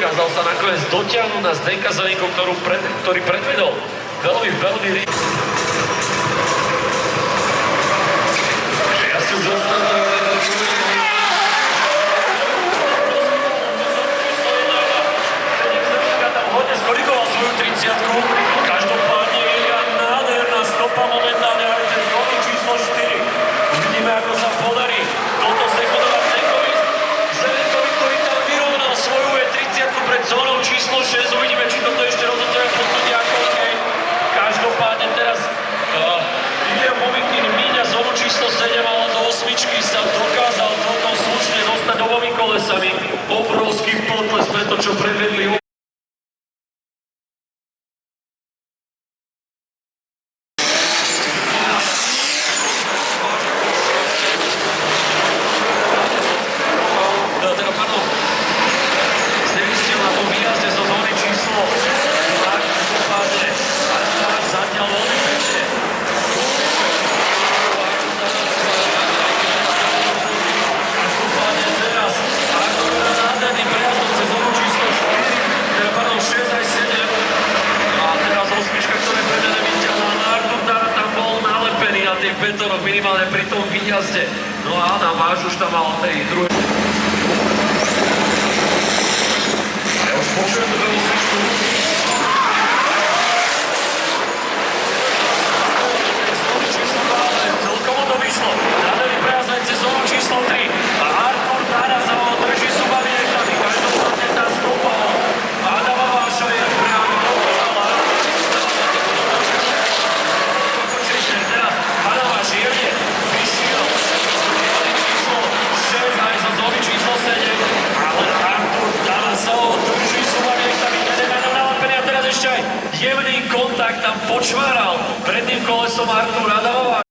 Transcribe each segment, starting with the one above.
nedokázal sa nakoniec dotiahnuť na Zdenka Zelenko, ktorý predvedol veľmi rýchlo. Ja si už tam hodne skorigoval svoju 30-ku. Každopádne je nádherná stopa momentálne aj cez zónu číslo 4. Uvidíme, ako sa podarí toto sekundovať Zelenkovi, ktorý tam vyrovnal svoju 30-ku pred zónou číslo 6. Uvidíme, či toto ešte rozhodcovia posúdia ako OK. Každopádne teraz Ilja Momikin míňa zónu číslo 7, ale do 8 sa dokázal celkom slušne dostať obomi kolesami. Obrovský potles pre to, čo predvedli. Betónok minimálne pri tom výjazde. No a Adam Váš už tam mal tej druhej. Ja už počujem tú veľúsičku. Číslo 2, ale celkom to vyšlo. Nádherný prejazd aj cez zónu číslo 3. A Artur Tára sa ho drží zubami nechtami. Každopádne tá stopa Adama Váša je priamo dokonalá. Teraz Adam Váš jemne vyšiel číslo 6 aj zo zóny číslo 7, ale Artur Tára sa ho drží zubami nechtami. Nalepený a teraz ešte aj jemný kontakt tam počváral predným kolesom Artur Adama Váša.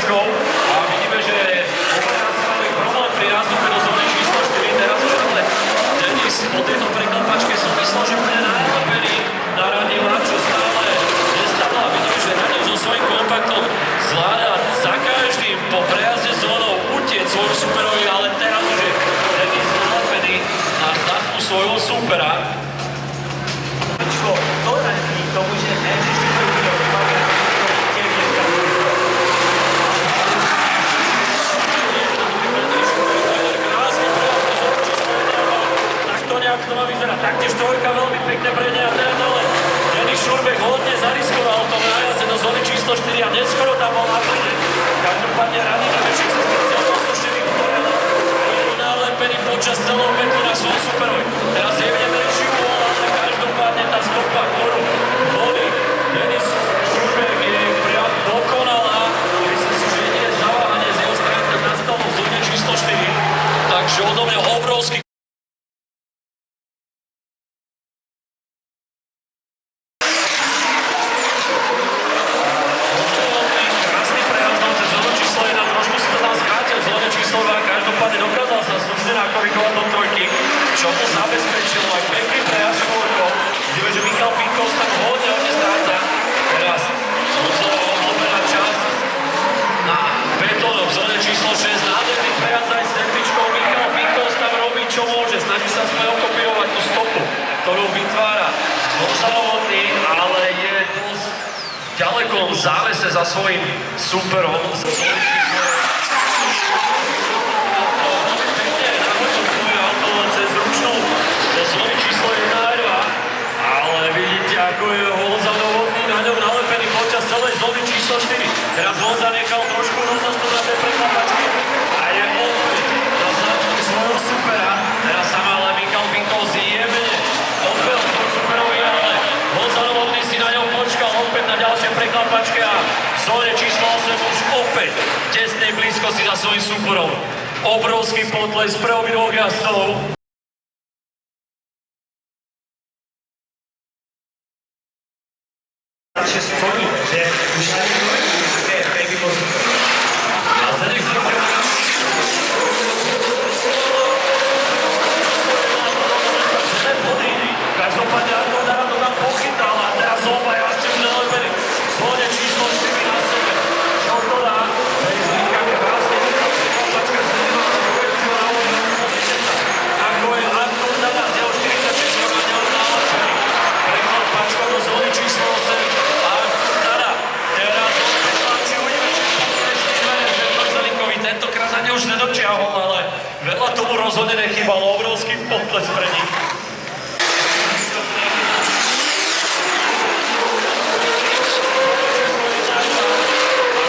A vidíme, že mali problém pri nástupe do zóny číslo 4, teraz už ale Denis po tejto preklapačke som myslel, že bude nalepený na radí čo stále nestalo. A vidíme, že Radil so svojím kompaktom zvláda za každým po prejazde zónou utiec svojho superovi, ale teraz už je Denis nalepený na zadku svojho supera. To radí tomu, že neexistujú to má vyzerať. Taktiež trojka veľmi pekne pre nej a teraz ale Denis Šurbek hodne zariskoval to nájazde do zóny číslo 4 a neskoro tam bol naplne. Každopádne Radil Nemeček sa s tým celkom slušne vypovedal. Je nalepený počas celou petu na svojom superovi. Teraz je v menší úhol, ale každopádne tá stopa, ktorú volí Denis Šurbek, je priam dokonalá. Myslím si, že nie je zaváhanie z jeho strany, tak nastalo v zóne číslo 4. Takže odo mňa obrovský dokázal sa slušne nakorigovať do trojky, čo mu zabezpečilo aj pekný prejazd štvorkou. Vidíme, že Michal Pinkos tam hodne stráca. Teraz Luzovo oblobená časť na betónu v zóne číslo 6. Nádherný prejazd aj s sempičkou. Michal Pinkos tam robí, čo môže. Snaží sa aspoň okopírovať tú stopu, ktorú vytvára Gonzalo, ale je dosť ďaleko v závese za svojím superom. Ako je Honza dovodný na ňom nalepený počas celej zóny číslo 4. Teraz Honza nechal trošku rozostup na tej preklapačky a je opäť na zadku svojho supera. Teraz sa ale Michal Pinkos jemne odbel svoj superovi, ale Honza dovodný si na ňom počkal opäť na ďalšie preklapačke a v zóne číslo 8 už opäť v tesnej blízkosti za svojím superom. Obrovský potles pre obidvoch jazdcov. Naše stojí, že už je pekný postup. Veľa tomu rozhodne nechýbalo, obrovský potles pre nich.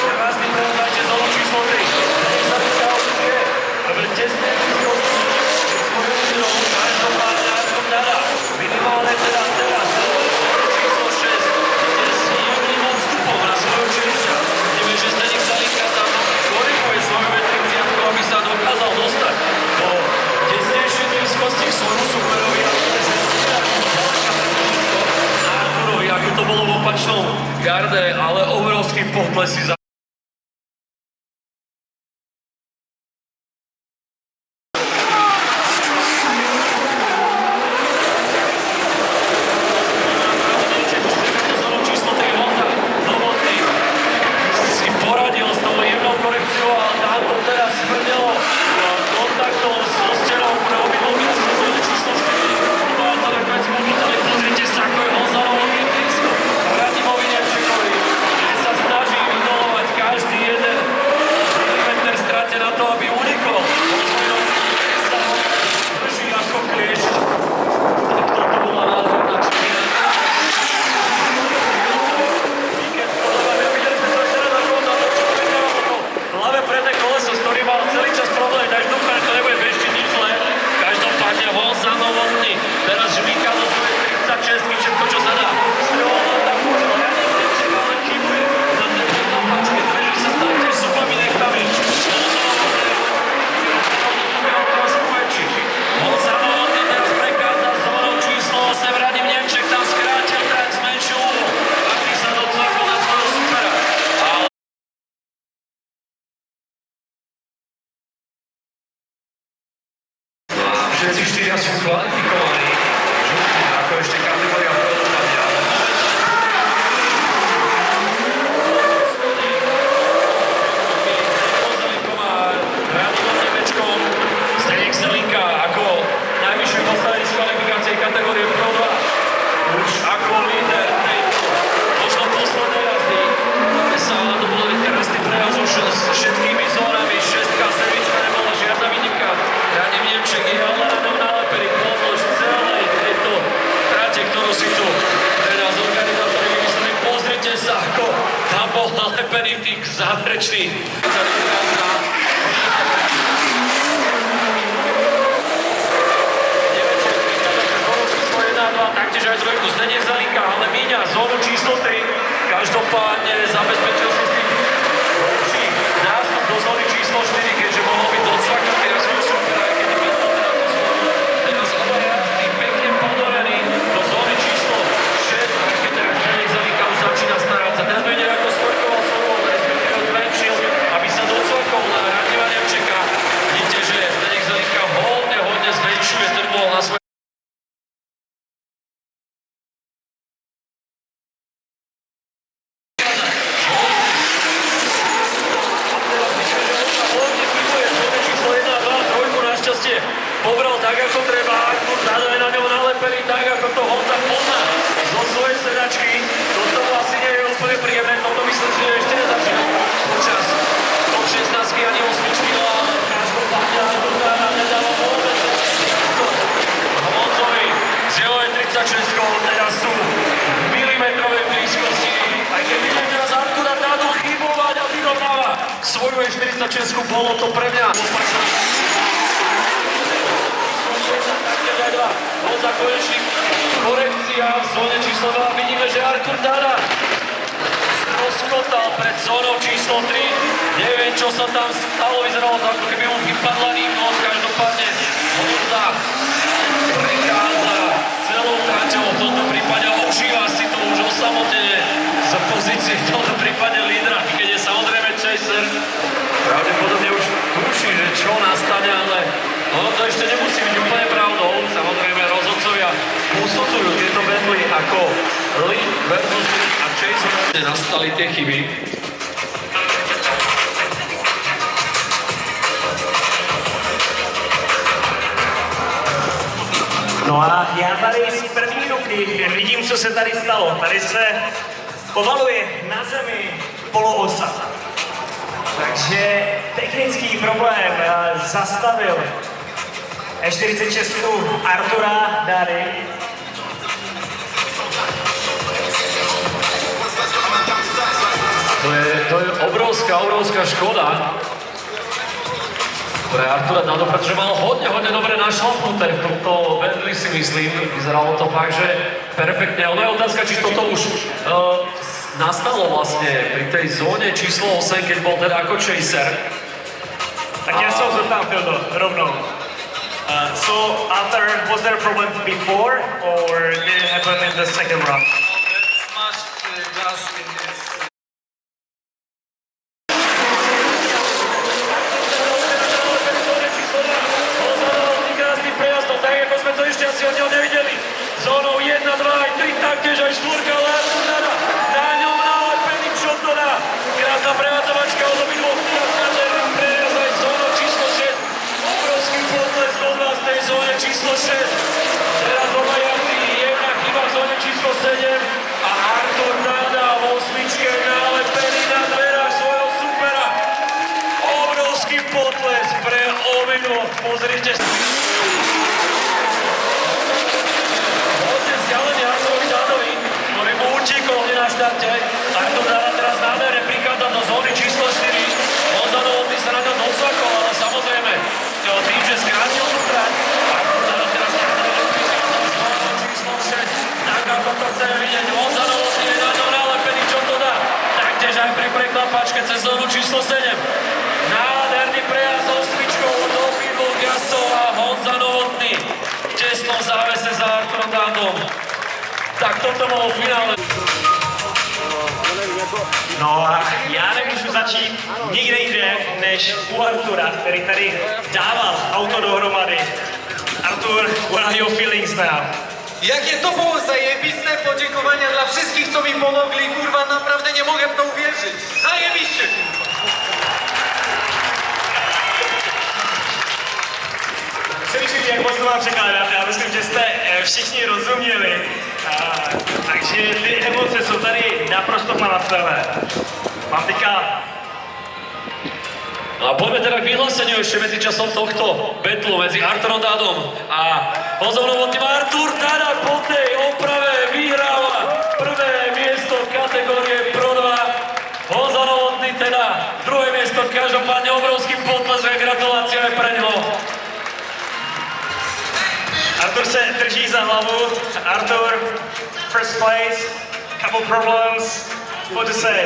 Krásny prevzajte zónu číslo 3. Zdení sa Linka obsuje. Tesne blízko svojou silou. Každopádne Artur Dada. Minimálne teda teraz. Číslo 6. Ide s jemným odstupom na svoju 60. Vidíme, že Zdeněk Zalinka tam koriguje svoju metriciatku, aby sa dokázal dostať do tesnejšej blízkosti k svojmu superovi. Arturovi, ako to bolo v opačnom garde, ale obrovský poklesy za všetci štyria sú kvalifikovaní, ako ešte kategória predošľania. Zdeněk Zelinka ako najvyššie postavení z kvalifikácie kategórie Pro 2. Už ako líder tejto možno poslednej jazdy. To bolo krásny prejazd už s všetkými zónami, šestka, sedmička, nebola žiadna výnimka. Radim Nemček je ale nalepený pozdĺž celej tejto trate, ktorú si tu pre nás organizátori vymysleli. Pozrite sa, ako tam bol nalepený tých záverečných. Taktiež aj trojku Zdeněk Zalinka, ale míňa zónu číslo 3. Každopádne zabezpečil si s tým lepší nástup do zóny číslo 4, keďže mohol byť docvaknutý na svoju supera, aj keď by to teda tú zónu. Teraz oba jazdci pekne podorení do zóny číslo 6, aj keď teraz Zdeněk Zalinka už začína starať sa. Teraz bude ako skorkoval svoju, respektíve ho zmenšil, aby sa docvakol na Radima Nemčeka. Vidíte, že Zdeněk Zalinka hodne zväčšuje ten bol na svoje. Pobral tak, ako treba, Artur Dada je na ňom nalepený tak, ako to Honza pozná zo svojej sedačky. Toto asi nie je úplne príjemné, toto myslím si, že ešte nezačal počas top 16 ani osmičky, ale každopádne Artur Dada nedalo vôbec Honzovi s jeho 36 teraz sú v milimetrovej blízkosti. Aj keď vidím teraz Artura Dadu chybovať a vyrovnáva svoju 46, bolo to pre mňa Honza konečný korekcia v zóne číslo 2. Vidíme, že Artur Dada rozkotal pred zónou číslo 3. Neviem, čo sa tam stalo, vyzeralo to, ako keby mu vypadla rýmnosť. Každopádne Honza prechádza celou traťou v tomto prípade a užíva si to už osamotene z pozície v tomto prípade lídra, keď je samozrejme chaser. Pravdepodobne už tuší, že čo nastane, ale ono to ešte nemusí byť úplne pravdou. Samozrejme rozhodcovia posudzujú tieto battle ako lead versus lead a chase. Nastali tie chyby. No a já tady z první ruky vidím, co se tady stalo. Tady se povaluje na zemi poloosa. Takže technický problém zastavil E46 Artura Dary. To je obrovská škoda pre Artura Dado, pretože mal hodne dobre našlapnuté v tomto Bentley, si myslím. Vyzeralo to fakt, že perfektne. Ono je otázka, či toto už nastalo vlastne pri tej zóne číslo 8, keď bol teda ako chaser. Tak ja som zeptám Fildo, rovnou. So, Arthur, was there a problem before, or did it happen in the second run? Smashed glass in his Krásny prejazd, tak ako sme to ešte asi od neho nevideli. Zónou 1, 2, aj 3, taktiež aj 4, ale Artur Dada na ňom nalepený Čotona. Krásna prevádzovačka od obidvoch. Nádherný prejazd aj zónou číslo 6. Obrovský potlesk od vás v tej zóne číslo 6. Teraz oba jazdí, jedna chyba v zóne číslo 7 a Artur Dada v osmičke nalepený na dverách svojho supera. Obrovský potlesk pre obidvoch. Pozrite sa. Hodne vzdialený Arturovi Dadovi, ktorý mu utíkol hneď na štarte. Artur Dada teraz nádherne prichádza do zóny číslo 4. Ozadovotný sa na ňom docvakol, ale samozrejme tým, že skrátil tú trať. Artur Dada teraz nádherne prichádza do zóny číslo 6. Tak ako to chceme vidieť, Ozadovotný je na ňom nalepený, čo to dá. Taktiež aj pri preklapačke cez zónu číslo 7. Nádherný prejazd osmičkou od obidvoch jazdcov a Honza Novotný v tesnom závese za Arturom Dadom. Tak toto bolo v finále. No a já nemůžu začít nikde jinde, než u Artura, který tady dával auto dohromady. Artur, what are your feelings now? Jakie to było zajebiste podziękowania dla wszystkich, co mi pomogli, kurwa, naprawdę nie mogę w to uwierzyć. Zajebiście, kurwa. Přemýšlím, jak moc to mám překládat, já myslím, že jste všichni rozuměli. Takže ty emoce jsou tady naprosto panatelné. Mám teďka... No a poďme teda k vyhláseniu ešte medzi časom tohto betlu medzi Arturom Dadom a Honzou Novotným. Artur Dada po tej oprave vyhráva prvé miesto kategórie Pro 2. Honza Novotný teda druhé miesto, každopádne obrovský potlesk a gratulácia aj pre ňoho. Artur se drží za hlavu. Artur, first place, couple problems. What to say?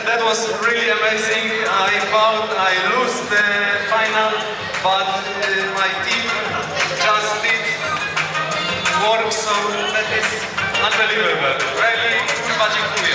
That was really amazing. I thought I lost the final, but my team just did work, so that is unbelievable. Really, kurwa, dziękuję.